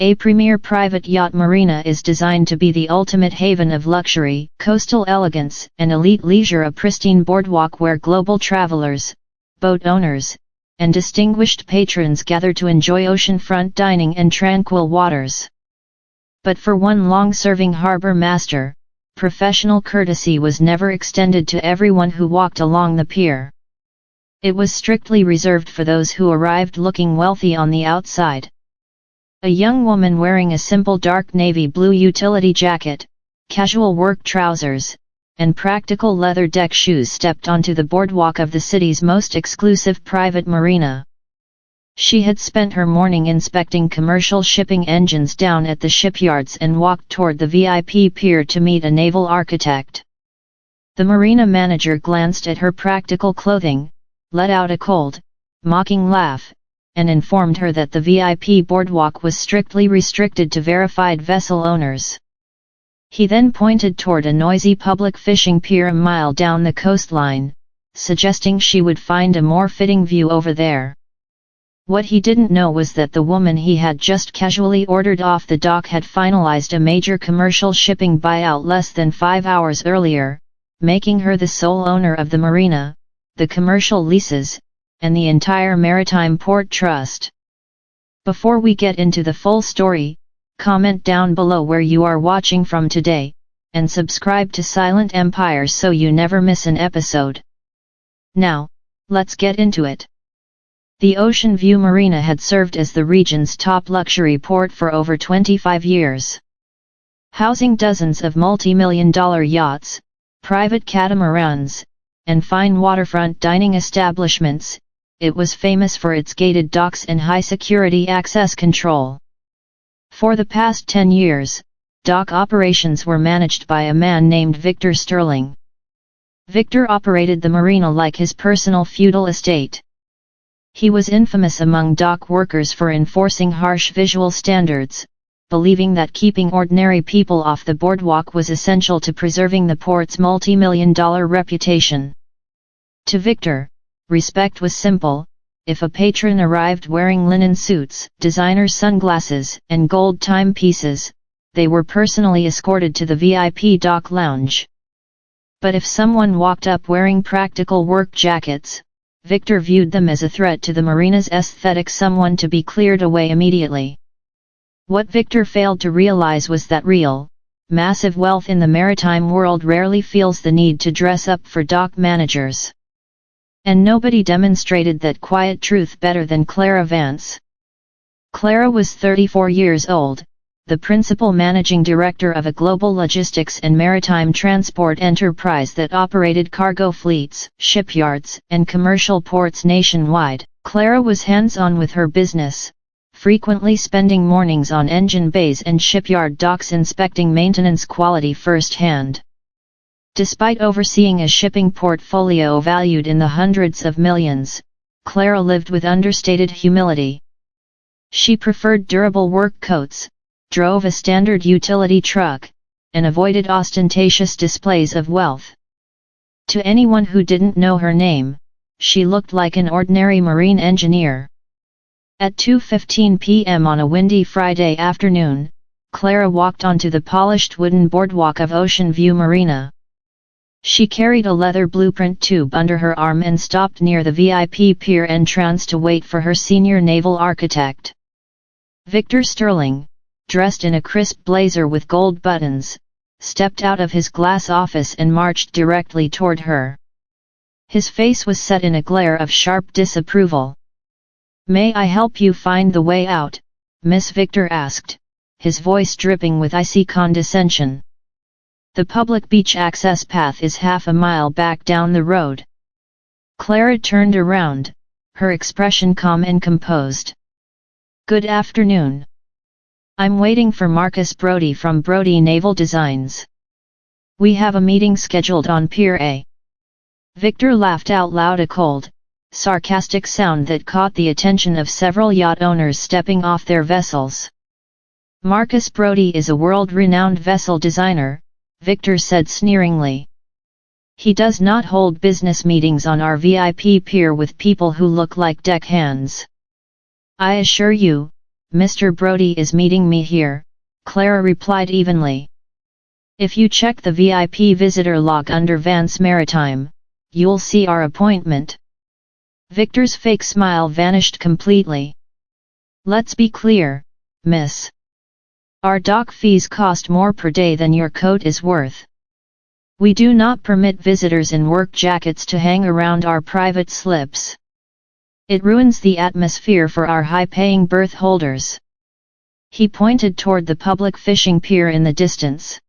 A premier private yacht marina is designed to be the ultimate haven of luxury, coastal elegance, and elite leisure, a pristine boardwalk where global travelers, boat owners, and distinguished patrons gather to enjoy oceanfront dining and tranquil waters. But for one long-serving harbor master, professional courtesy was never extended to everyone who walked along the pier. It was strictly reserved for those who arrived looking wealthy on the outside. A young woman wearing a simple dark navy blue utility jacket, casual work trousers, and practical leather deck shoes stepped onto the boardwalk of the city's most exclusive private marina. She had spent her morning inspecting commercial shipping engines down at the shipyards and walked toward the VIP pier to meet a naval architect. The marina manager glanced at her practical clothing, let out a cold, mocking laugh, and informed her that the VIP boardwalk was strictly restricted to verified vessel owners. He then pointed toward a noisy public fishing pier a mile down the coastline, suggesting she would find a more fitting view over there. What he didn't know was that the woman he had just casually ordered off the dock had finalized a major commercial shipping buyout less than 5 hours earlier, making her the sole owner of the marina, the commercial leases, and the entire maritime port trust. Before we get into the full story, comment down below where you are watching from today, and subscribe to Silent Empire so you never miss an episode. Now, let's get into it. The Ocean View Marina had served as the region's top luxury port for over 25 years. Housing dozens of multi-million-dollar yachts, private catamarans, and fine waterfront dining establishments, it was famous for its gated docks and high-security access control. For the past 10 years, dock operations were managed by a man named Victor Sterling. Victor operated the marina like his personal feudal estate. He was infamous among dock workers for enforcing harsh visual standards, believing that keeping ordinary people off the boardwalk was essential to preserving the port's multi-million-dollar reputation. To Victor, respect was simple. If a patron arrived wearing linen suits, designer sunglasses, and gold timepieces, they were personally escorted to the VIP dock lounge. But if someone walked up wearing practical work jackets, Victor viewed them as a threat to the marina's aesthetic, someone to be cleared away immediately. What Victor failed to realize was that real, massive wealth in the maritime world rarely feels the need to dress up for dock managers. And nobody demonstrated that quiet truth better than Clara Vance. Clara was 34 years old, the principal managing director of a global logistics and maritime transport enterprise that operated cargo fleets, shipyards, and commercial ports nationwide. Clara was hands-on with her business, frequently spending mornings on engine bays and shipyard docks inspecting maintenance quality firsthand. Despite overseeing a shipping portfolio valued in the hundreds of millions, Clara lived with understated humility. She preferred durable work coats, drove a standard utility truck, and avoided ostentatious displays of wealth. To anyone who didn't know her name, she looked like an ordinary marine engineer. At 2:15 p.m. on a windy Friday afternoon, Clara walked onto the polished wooden boardwalk of Ocean View Marina. She carried a leather blueprint tube under her arm and stopped near the VIP pier entrance to wait for her senior naval architect. Victor Sterling, dressed in a crisp blazer with gold buttons, stepped out of his glass office and marched directly toward her. His face was set in a glare of sharp disapproval. "May I help you find the way out?" Miss Victor asked, his voice dripping with icy condescension. "The public beach access path is half a mile back down the road." Clara turned around, her expression calm and composed. "Good afternoon. I'm waiting for Marcus Brody from Brody Naval Designs. We have a meeting scheduled on Pier A." Victor laughed out loud, a cold, sarcastic sound that caught the attention of several yacht owners stepping off their vessels. "Marcus Brody is a world-renowned vessel designer," Victor said sneeringly. "He does not hold business meetings on our VIP pier with people who look like deckhands. I assure you, Mr. Brody is meeting me here," Clara replied evenly. "If you check the VIP visitor log under Vance Maritime, you'll see our appointment." Victor's fake smile vanished completely. "Let's be clear, miss. Our dock fees cost more per day than your coat is worth. We do not permit visitors in work jackets to hang around our private slips. It ruins the atmosphere for our high-paying berth holders." He pointed toward the public fishing pier in the distance.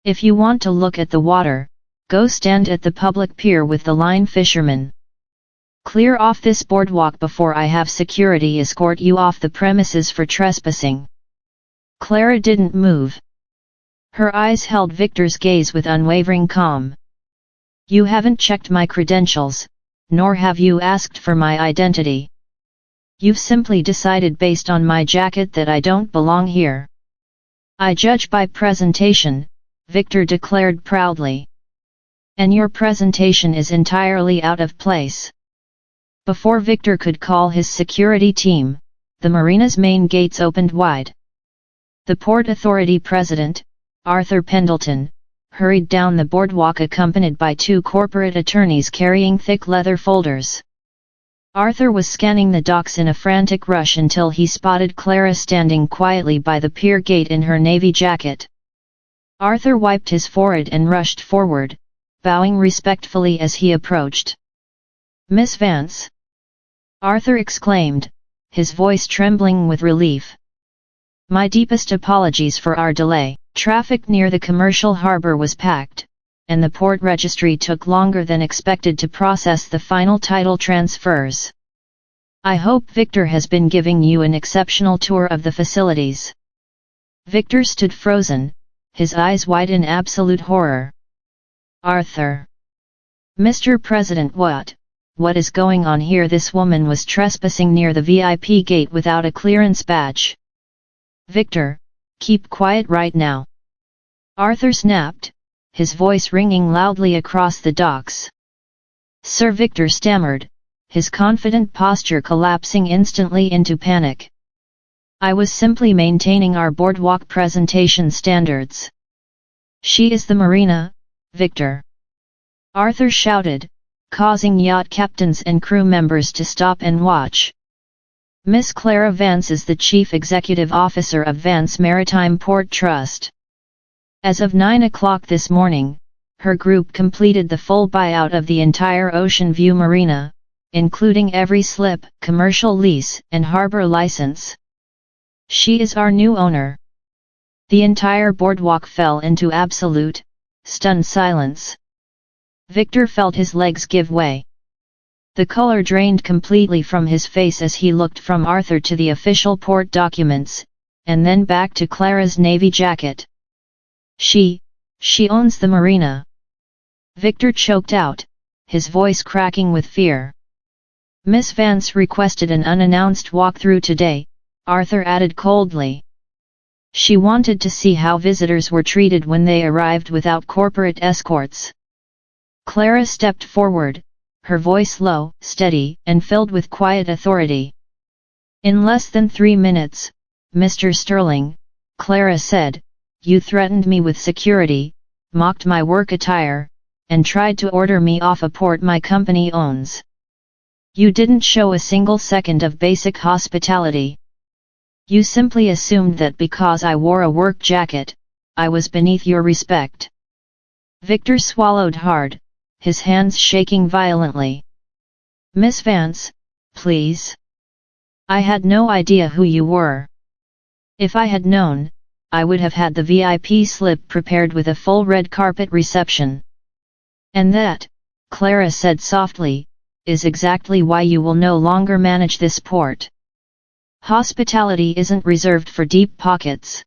"If you want to look at the water, go stand at the public pier with the line fishermen. Clear off this boardwalk before I have security escort you off the premises for trespassing." Clara didn't move. Her eyes held Victor's gaze with unwavering calm. "You haven't checked my credentials, nor have you asked for my identity. You've simply decided based on my jacket that I don't belong here." "I judge by presentation," Victor declared proudly. "And your presentation is entirely out of place." Before Victor could call his security team, the marina's main gates opened wide. The Port Authority President, Arthur Pendleton, hurried down the boardwalk accompanied by two corporate attorneys carrying thick leather folders. Arthur was scanning the docks in a frantic rush until he spotted Clara standing quietly by the pier gate in her navy jacket. Arthur wiped his forehead and rushed forward, bowing respectfully as he approached. "Miss Vance!" Arthur exclaimed, his voice trembling with relief. "My deepest apologies for our delay." Traffic near the commercial harbor was packed, and the port registry took longer than expected to process the final title transfers. "I hope Victor has been giving you an exceptional tour of the facilities." Victor stood frozen, his eyes wide in absolute horror. "Arthur! Mr. President, what is going on here?" This woman was trespassing near the VIP gate without a clearance badge. "Victor, keep quiet right now!" Arthur snapped, his voice ringing loudly across the docks. "Sir," Victor stammered, his confident posture collapsing instantly into panic. "I was simply maintaining our boardwalk presentation standards." "She is the marina, Victor!" Arthur shouted, causing yacht captains and crew members to stop and watch. "Miss Clara Vance is the Chief Executive Officer of Vance Maritime Port Trust. As of 9 o'clock this morning, her group completed the full buyout of the entire Ocean View Marina, including every slip, commercial lease, and harbor license. She is our new owner." The entire boardwalk fell into absolute, stunned silence. Victor felt his legs give way. The color drained completely from his face as he looked from Arthur to the official port documents, and then back to Clara's navy jacket. She owns the marina." Victor choked out, his voice cracking with fear. "Miss Vance requested an unannounced walkthrough today," Arthur added coldly. "She wanted to see how visitors were treated when they arrived without corporate escorts." Clara stepped forward, her voice low, steady, and filled with quiet authority. "In less than 3 minutes, Mr. Sterling," Clara said, "you threatened me with security, mocked my work attire, and tried to order me off a port my company owns. You didn't show a single second of basic hospitality. You simply assumed that because I wore a work jacket, I was beneath your respect." Victor swallowed hard, his hands shaking violently. "Miss Vance, please. I had no idea who you were. If I had known, I would have had the VIP slip prepared with a full red carpet reception. And that," Clara said softly, "is exactly why you will no longer manage this port. Hospitality isn't reserved for deep pockets.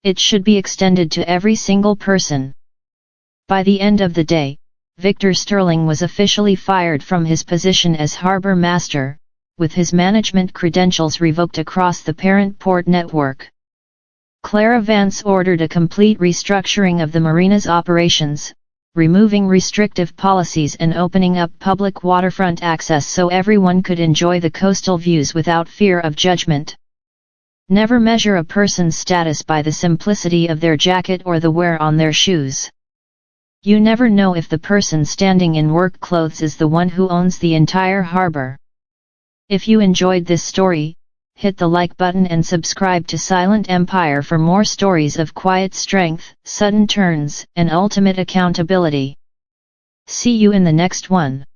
It should be extended to every single person." By the end of the day, Victor Sterling was officially fired from his position as harbor master, with his management credentials revoked across the parent port network. Clara Vance ordered a complete restructuring of the marina's operations, removing restrictive policies and opening up public waterfront access so everyone could enjoy the coastal views without fear of judgment. Never measure a person's status by the simplicity of their jacket or the wear on their shoes. You never know if the person standing in work clothes is the one who owns the entire harbor. If you enjoyed this story, hit the like button and subscribe to Silent Empire for more stories of quiet strength, sudden turns, and ultimate accountability. See you in the next one.